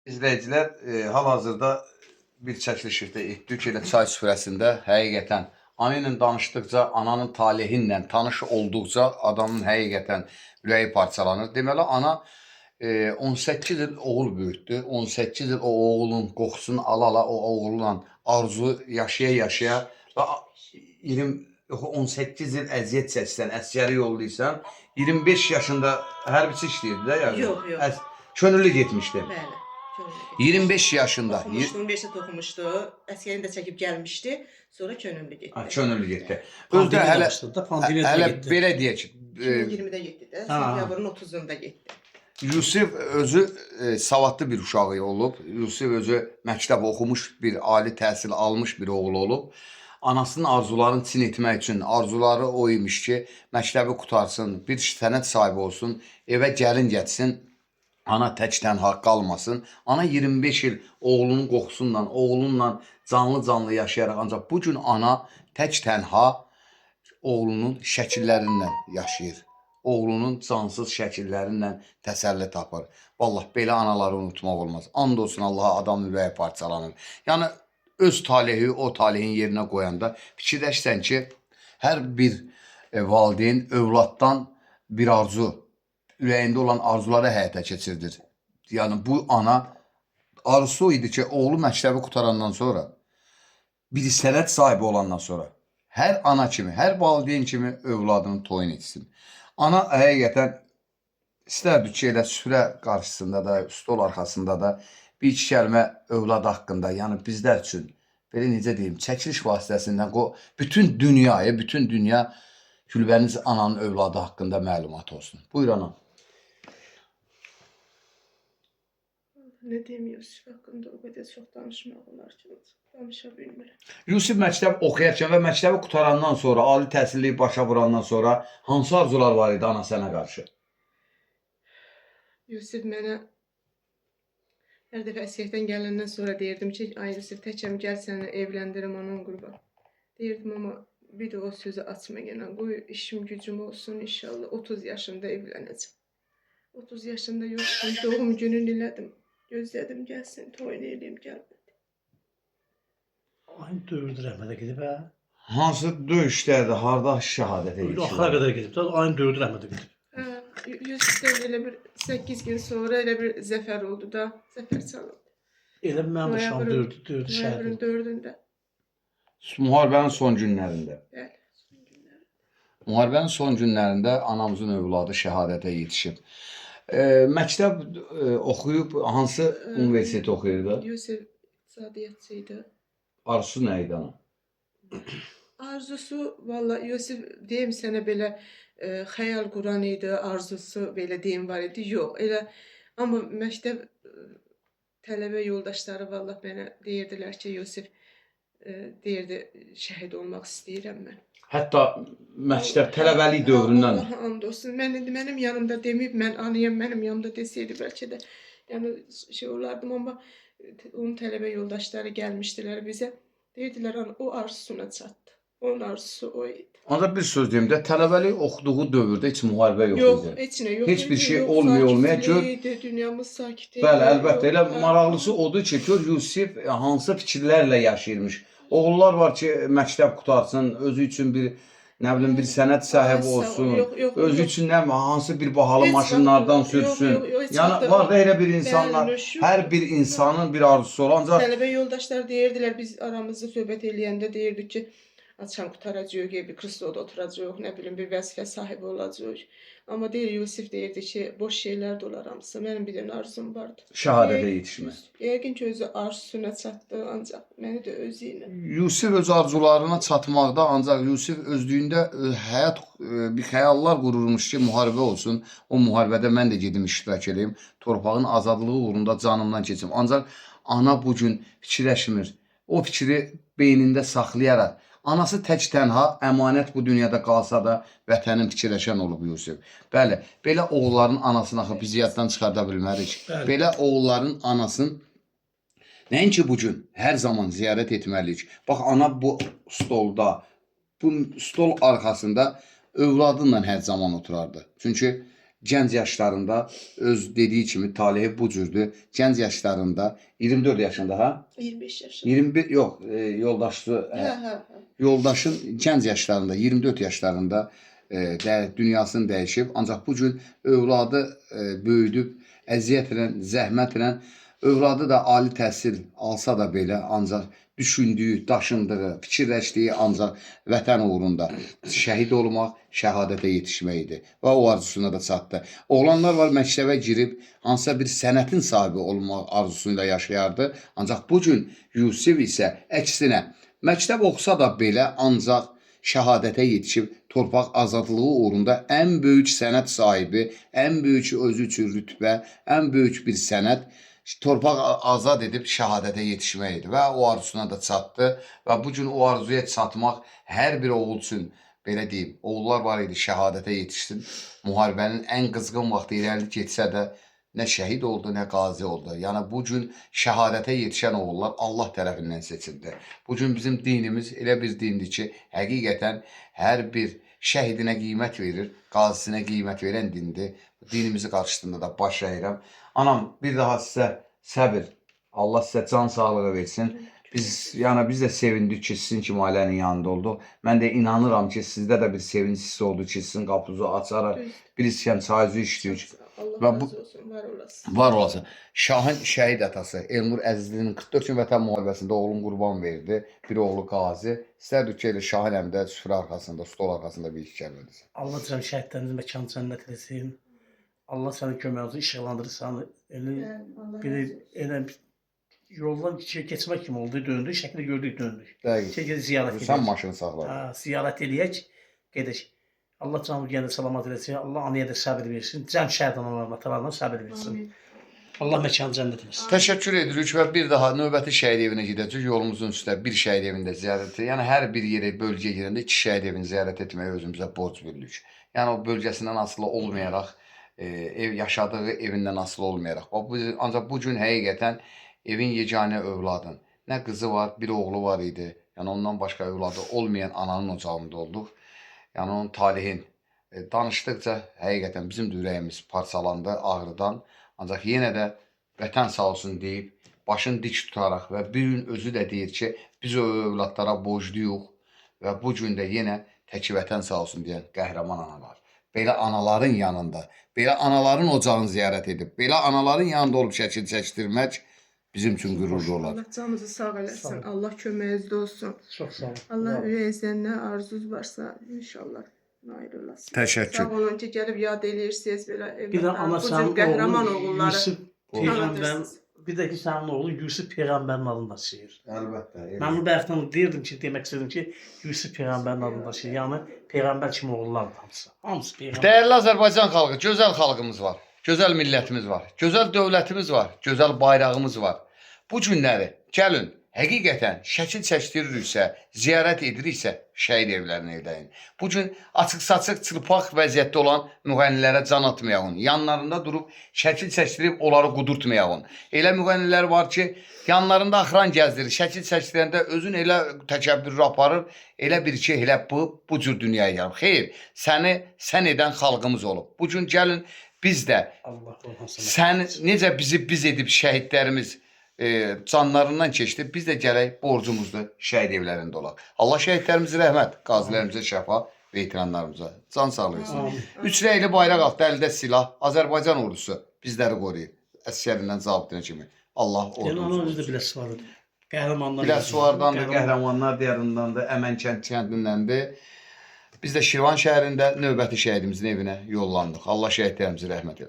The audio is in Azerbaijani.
İzləyicilər, hal-hazırda bir çəkilişdə etdik elə çay süfrəsində həqiqətən ana ilə danışdıqca, ananın talehinlə tanış olduqca adamın həqiqətən ürəyi parçalanır. Deməli, ana 18 il oğul böyütdü. 18 il o oğulun qoxusunu ala-ala o oğulla arzu yaşaya-yaşaya və 18 il əziyyət çəksən, əsgəri yollaysan, 25 yaşında hərbiçi işləyirdi də yəni. Yox, yox. Könüllü getmişdi. Bəli. 25 yaşında. Oxumuşdu, universitet oxumuşdu. Əskərini də çəkib gəlmişdi. Sonra könüllü getdi. Könüllü getdi. Özdə Hələ belə deyək ki, 2020-də getdi də. Sentyabrın 30-unda getdi. Yusif özü savadlı bir uşağı olub. Yusif özü məktəb oxumuş, bir ali təhsil almış bir oğul olub. Anasının arzularını çin etmək üçün arzuları o imiş ki, məktəbi qutarsın, bir sənət sahibi olsun, evə gəlin getsin. Ana tək tənha qalmasın. Ana 25 il oğlunun qoxusundan, oğlunla canlı-canlı yaşayaraq, ancaq bu gün ana tək tənha oğlunun şəkillərindən yaşayır. Oğlunun cansız şəkillərindən təsəlli tapır. Vallahi belə anaları unutmaq olmaz. And olsun Allaha, adam ürəyi parçalanır. Yəni öz talehi o talehin yerinə qoyanda fikirləşsən ki, hər bir valideyn övladdan bir arzu, ürəyində olan arzuları həyata keçirdir. Yəni bu ana arzusu idi ki, oğlu məktəbi qutarandan sonra, bir sənət sahibi olandan sonra hər ana kimi, hər valideyn kimi övladının toyun etsin. Ana həqiqətən istərdi ki, elə süfrə qarşısında da, stol arxasında da bir iki kəlmə övlad haqqında, yəni bizlər üçün, belə necə deyim, çəkiliş vasitəsindən bütün dünya Gülbəniz ananın övladı haqqında məlumat olsun. Buyur ana. Ne deyim Yusuf haqqında o qədər çox danışmaq olar ki, danışa bilmirəm. Yusuf məktəb oxuyarkən və məktəbi qutarandan sonra, ali təhsilliyi başa vurandan sonra hansı arzular var idi ana sənə qarşı? Yusuf mənə hər dəfə əsgərdən gələndən sonra deyirdim ki, ay Yusuf təkəm gəl səni evləndirim anan qurban. Deyirdim amma bir də o sözü açma yenə. Qoy işim gücüm olsun inşallah 30 yaşında evlənəcəm. 30 yaşında yoxsun, doğum günün elədim. Gözlədim gəlsin, toyun eləyim gəlmədi. Aynı dövrdə rəhmətə gedib hə? Hansı döyüşlərdə, harda şəhadətə Axıra yetişdilər? qədər gedib. Aynı dövrdə rəhmətə gedib. Yusuf'dan elə bir 8 gün sonra elə bir zəfər oldu da, zəfər çalındı. Elə mənim başım dördü Noyabrın şəhid. 4-də. Müharibənin son günlərində. Bəli, son günlər. Müharibənin son günlərində anamızın övladı şəhadətə yetişib. Məktəb oxuyub, hansı universiteti oxuyurdu? Yusuf iqtisadiyyatçıydı. Arzusu nə idi ana? Arzusu, valla Yusuf deyim sənə belə xəyal quran idi, arzusu belə deyim var idi. Yox, elə amma məktəb tələbə yoldaşları valla mənə deyirdilər ki, Yusuf deyirdi, şəhid olmaq istəyirəm mən. Hətta məktəb tələbəlik dövründən. Allah and olsun. Mənim yanımda deməyib, mən anıyam, mənim yanımda desəydi bəlkə də yəni şey olardım, amma onun tələbə yoldaşları gəlmişdilər bizə. Deyirdilər, o arzusuna çatdı. Onun arzusu o idi. Ancaq bir söz deyim də, tələbəlik oxuduğu dövrdə heç müharibə yox Yox, idi. heç nə yox. Heç bir şey olmaya gör. Dünyamız sakit idi. Bəli, əlbəttə. Elə maraqlısı odur ki, gör Yusif hansı fikirlərlə yaşayırmış. Oğullar var ki, məktəb qutarsın, özü üçün bir nə bilim bir sənət sahibi olsun. Özü üçün nə hansı bir bahalı maşınlardan sürsün. Yəni var da elə bir insanlar, hər bir insanın bir arzusu olur. Ancaq tələbə yoldaşlar deyirdilər, biz aramızda söhbət eləyəndə deyirdik ki, açan qutaracaq, bir kristalda oturacaq, nə bilim bir vəzifə sahibi olacaq. Amma deyir Yusuf deyirdi ki, boş şeylər də olar hamısı. Mənim bir dənə arzum vardı. şəhadətə yetişmək. Yəqin ki, özü arzusuna çatdı, ancaq məni də özü ilə. Yusif öz arzularına çatmaqda, ancaq Yusif özlüyündə həyat bir xəyallar qururmuş ki, müharibə olsun. O müharibədə mən də gedim iştirak edeyim. Torpağın azadlığı uğrunda canımdan keçim. Ancaq ana bu gün fikirləşmir. O fikri beynində saxlayaraq, anası tək tənha əmanət bu dünyada qalsa da vətənin fikirləşən olub Yusuf. Bəli, belə oğulların anasını axı biz yaddan çıxarda bilmərik. Belə oğulların anasını nəinki bu gün hər zaman ziyarət etməliyik. Bax, ana bu stol arxasında övladınla hər zaman oturardı. Çünki gənc yaşlarında öz dediyi kimi talehi bu cürdür. Gənc yaşlarında 24 yaşında ha? 25 yaşında. 21 yox, yoldaşı yoldaşın gənc yaşlarında 24 yaşlarında dünyasını dəyişib. Ancaq bu gün övladı böyüdüb, əziyyətlə, zəhmətlə övladı da ali təhsil alsa da belə ancaq düşündüyü, daşındığı, fikirləşdiyi ancaq vətən uğrunda şəhid olmaq, şəhadətə yetişmək idi və o arzusuna da çatdı. Oğlanlar var məktəbə girib hansısa bir sənətin sahibi olmaq arzusuyla yaşayardı. Ancaq bu gün Yusif isə əksinə məktəb oxusa da belə ancaq şəhadətə yetişib torpaq azadlığı uğrunda ən böyük sənət sahibi, ən böyük özü üçün rütbə, ən böyük bir sənət torpaq azad edib şəhadətə yetişmək idi və o arzusuna da çatdı və bu gün o arzuya çatmaq hər bir oğul üçün belə deyim, oğullar var idi şəhadətə yetişsin. Müharibənin ən qızğın vaxtı irəli getsə də nə şəhid oldu, nə qazi oldu. Yəni bu gün şəhadətə yetişən oğullar Allah tərəfindən seçildi. Bu gün bizim dinimiz elə bir dindir ki, həqiqətən hər bir şəhidinə qiymət verir, qazisinə qiymət verən dindir. Dinimizi qarşısında da baş əyirəm. Anam, bir daha sizə səbir, Allah sizə can sağlığı versin. Biz də sevindik ki, sizin kimi ailənin yanında olduq. Mən də inanıram ki, sizdə də bir sevinç hissi oldu ki, sizin qapınızı açaraq bir iskan çayızı içdik. Allah razı olsun, var olasın. Var olasın. Şahin şəhid atası Elnur Əzizlinin 44 gün vətən müharibəsində oğlum qurban verdi. Bir oğlu qazi. İstərdik ki, elə Şahin həm də süfrə arxasında, stol arxasında bir iş gəlməlisin. Allah cəm şəhidlərimizin məkanı cənnət etsin. Allah səni köməyinizi işıqlandırırsan. Elə yoldan keçmək kimi oldu, döndük, şəkli gördük, döndük. Dəqiq. Ziyarət Sən edək. maşını saxla. Ziyarət edək, gedək. Allah canı gəldi salamat eləsin. Allah anaya da səbir versin. Cəm şəhid analarına, atalarına səbir versin. Amin. Allah məkanı cənnət etsin. Təşəkkür edirik və bir daha növbəti şəhid evinə gedəcək. Yolumuzun üstə bir şəhid evində ziyarət edir. Yəni hər bir yerə, bölgəyə girəndə iki şəhid evini ziyarət etməyə özümüzə borc bilirik. Yəni o bölgəsindən asılı olmayaraq, yaşadığı evindən asılı olmayaraq. Ancaq bu gün həqiqətən evin yeganə övladın. Nə qızı var, bir oğlu var idi. Yəni ondan başqa övladı olmayan ananın ocağında olduq. Yəni onun talihin danışdıqca həqiqətən bizim də ürəyimiz parçalandı ağrıdan. Ancaq yenə də vətən sağ olsun deyib, başını dik tutaraq və bir gün özü də deyir ki, biz o övladlara borcluyuq və bu gün də yenə təki vətən sağ olsun deyən qəhrəman analar. Belə anaların yanında, belə anaların ocağını ziyarət edib, belə anaların yanında olub şəkil çəkdirmək bizim üçün qürurlu olar. Allah canınızı sağ eləsin. Allah köməyinizdə olsun. Çox sağ olun. Allah ürəyinizdə nə arzunuz varsa inşallah nail olasın. Təşəkkür. Sağ olun ki, gəlib yad eləyirsiniz belə Bir də ana sənin qəhrəman oğlu oğulları. Yusuf Peyğəmbər, tanıdırsınız. bir də ki sənin oğlu Yusuf Peyğəmbərin adını daşıyır. Əlbəttə. Mən bu bəxtdən deyirdim ki, demək istədim ki, Yusuf Peyğəmbərin adını daşıyır. Yəni Peyğəmbər kimi oğullardır hamısı. Hamısı Peyğəmbər. Dəyərli Azərbaycan xalqı, gözəl xalqımız var, gözəl millətimiz var, gözəl dövlətimiz var, gözəl bayrağımız var. Bu günləri gəlin, həqiqətən şəkil çəkdiririksə, ziyarət ediriksə, şəhid evlərinə edəyin. Bu gün açıq-saçıq, çılpaq vəziyyətdə olan müğənnilərə can atmayağın, yanlarında durub şəkil çəkdirib onları qudurtmayağın. Elə müğənnilər var ki, yanlarında axran gəzdirir, şəkil çəkdirəndə özün elə təkəbbürü aparır, elə bir ki, elə bu cür dünyaya gəlib. Xeyr, sən edən xalqımız olub. Bu gün gəlin, biz də sən necə biz edib şəhidlərimiz canlarından keçdi, biz də gələk borcumuzda şəhid evlərində olaq. Allah şəhidlərimizə rəhmət, qazilərimizə şəfa və etiranlarımıza can sağlığı versin. Üç rəyli bayraq altında əldə silah, Azərbaycan ordusu bizləri qoruyur. Əsgərindən zabitinə kimi. Allah ordumuzu qorusun. Biləs vardı. Qəhrəmanlar. Biləs vardandır, qəhrəmanlar diyarındandır, Əmənkənd kəndindəndir. Biz də Şirvan şəhərində növbəti şəhidimizin evinə yollandıq. Allah şəhidlərimizə rəhmət eləsin.